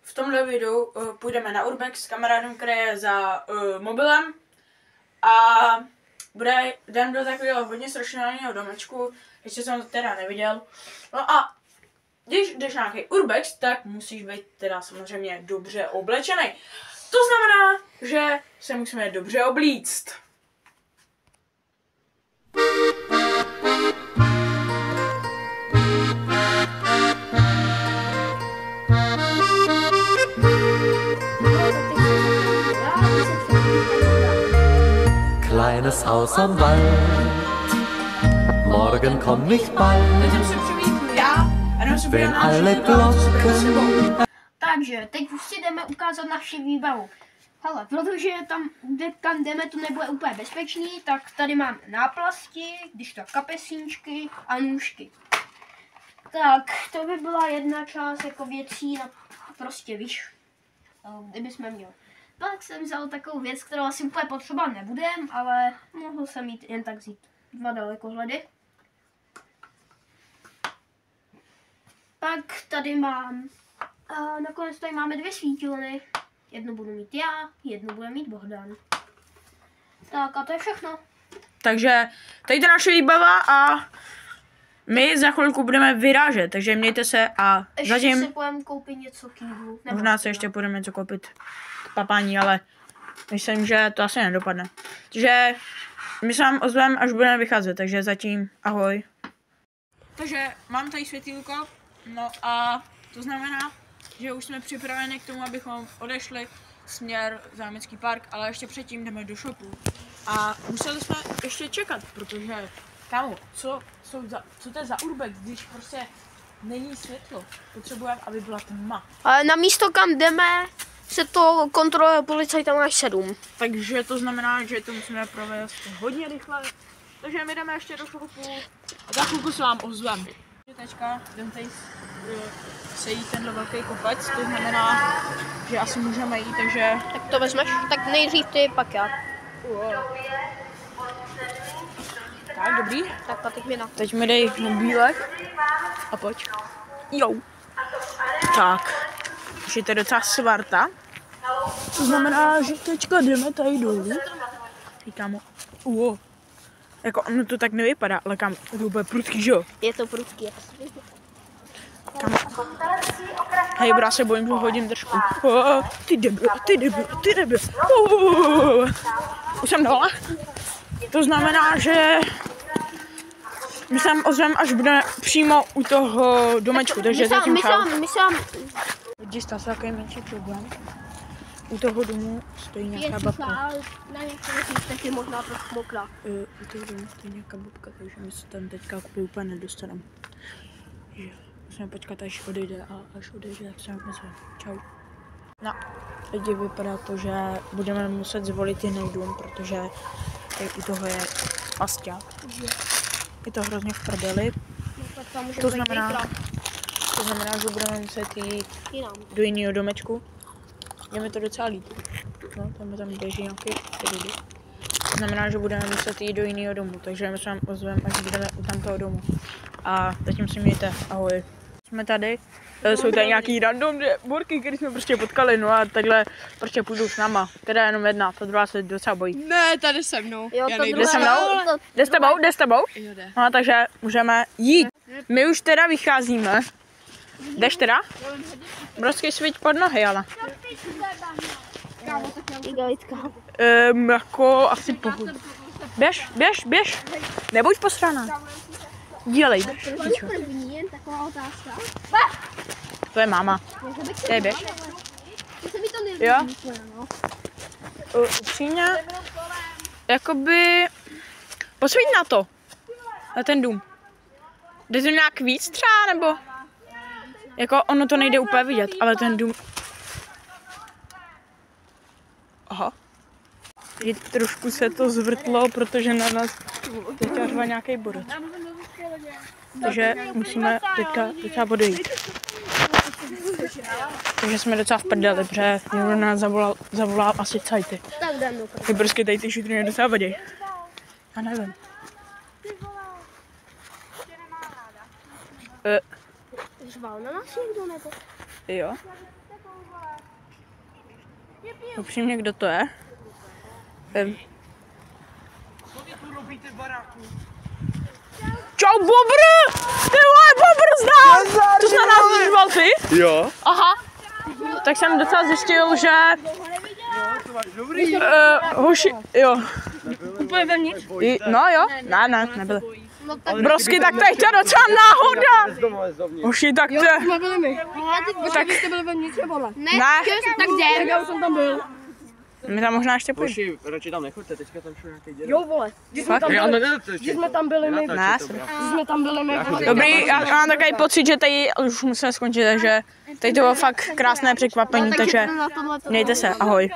v tomhle videu půjdeme na Urbex s kamarádem, který je za mobilem a jdem do takového hodně strašidelného domečku, ještě jsem to teda neviděl. No a když jdeš na nějaký Urbex, tak musíš být teda samozřejmě dobře oblečený. To znamená, že se musíme dobře oblíct. Kleines Haus am Wald, morgen komm ich bald, wenn alle Glocken... Takže teď už si jdeme ukázat naši výbavu. Hele, protože tam, kam jdeme, to nebude úplně bezpečný, tak tady máme náplasti, když to kapesníčky a nůžky. Tak, to by byla jedna část jako věcí, na prostě víš, kdybychom měli. Pak jsem vzal takovou věc, kterou asi úplně potřeba nebudem, ale mohl jsem jít jen tak vzít 2 dalekohledy. Pak tady mám, nakonec tady máme 2 svítilny. Jednu budu mít já, jednu bude mít Bohdan. Tak a to je všechno. Takže tady je naše výbava a my za chvilku budeme vyrážet, takže mějte se a ještě zatím... si půjdeme koupit něco k jídlu. Možná se ještě půjdeme něco koupit k papání, ale myslím, že to asi nedopadne. Takže my se vám ozveme, až budeme vycházet, takže zatím ahoj. Takže mám tady světýlko, no a to znamená, že už jsme připraveni k tomu, abychom odešli směr Zámecký park, ale ještě předtím jdeme do shopu. A museli jsme ještě čekat, protože kámo, co to je za Urbex, když prostě není světlo. Potřebujeme, aby byla tma. Ale na místo, kam jdeme, se to kontroluje policajtem až 7. Takže to znamená, že to musíme provést hodně rychle. Takže my jdeme ještě do shopu a za chvilku se vám ozvem. Teďka jdem tady sejít tenhle velký kopec, to znamená, že asi můžeme jít, takže... Tak to vezmeš? Tak nejdřív ty, pak já. Tak, dobrý. Tak a teď mi na. Teď mi dej mobilek a pojď. Jo. Tak. Už je to docela svarta. To znamená, že teďka jdeme tady dolů. Hej, kámo. Jako ono to tak nevypadá, ale kámo, to je úplně prudký, že jo? Je to prudký. Kámo. Hej, já se bojím, že hodím držku. Ty debil. Už jsem dole. To znamená, že my se ozveme, až bude přímo u toho domečku, takže zatím čau. Vidíš, stál se takový menší problém. U toho domu stojí nějaká babka. Na některých místech je možná trochu mokrá. U toho domu stojí nějaká babka, takže my se tam teďka úplně nedostaneme. Musíme počkat, až odejde a až odejde, tak se vám ozveme. Čau. No, lidi, vypadá to, že budeme muset zvolit jiný dům, protože tady u toho je pasťák. Je to hrozně v prdeli. To znamená, že budeme muset jít do jiného domečku. Je mi to docela líto. No, tam běží nějaký lidi. To znamená, že budeme muset jít do jiného domu, takže my se vám ozveme, až budeme u tamtoho domu. A zatím si mějte, ahoj. Jsme tady, jsou tady nějaký random borky, které jsme prostě potkali, no a takhle prostě půjdou s náma. Teda jenom jedna, ta druhá se docela bojí. Ne, tady se mnou. Jo, Jde se mnou? Jde s tebou? Jo, jde. No takže můžeme jít. My už teda vycházíme. Jdeš teda? Brosky sviť pod nohy, ale. Jako asi pokud. Běž. Nebuď posraná. Dělej, běž. Jen taková otázka. To je máma. Dej, běž. Jo? Upřímně, jakoby, posvít na to. Na ten dům. Jde to nějak víc třeba, nebo? Jako ono to nejde úplně vidět, ale ten dům... Aha. Trošku se to zvrtlo, protože na nás teďka řva nějaký borec. Takže musíme teďka docela odejít. Takže jsme docela v prdeli, protože někdo nás zavolal asi cajty. Tak jdem do Ty prostě tady ty šutry docela vadí. Já nevím. Řval na nás někdo nebo? Jo. Upřímně, kdo to je? Čau, bobr! Ty vole, bobr znám! To jsi na nás vyžval ty? Jo. Aha. Tak jsem docela zjistil, že... hoši, jo. Úplně vevnitř. No jo, ne, nebyly. Brosky, tak to je to docela náhoda. Hoši, tak to je... Jsme byli my. Tak... Jste byli vevnitř, vole. Ne, tak kde? Já už jsem tam byl. My tam možná ještě půjdeme. Hoši, radši tam nechoďte, teďka tam šel nějaký děda. Jo, vole. Fakt? Když jsme tam byli my. Ne, Když jsme tam byli my. dobrý, já mám takový pocit, že tady už musíme skončit, takže tady to bylo fakt krásné překvapení, takže mějte se, ahoj.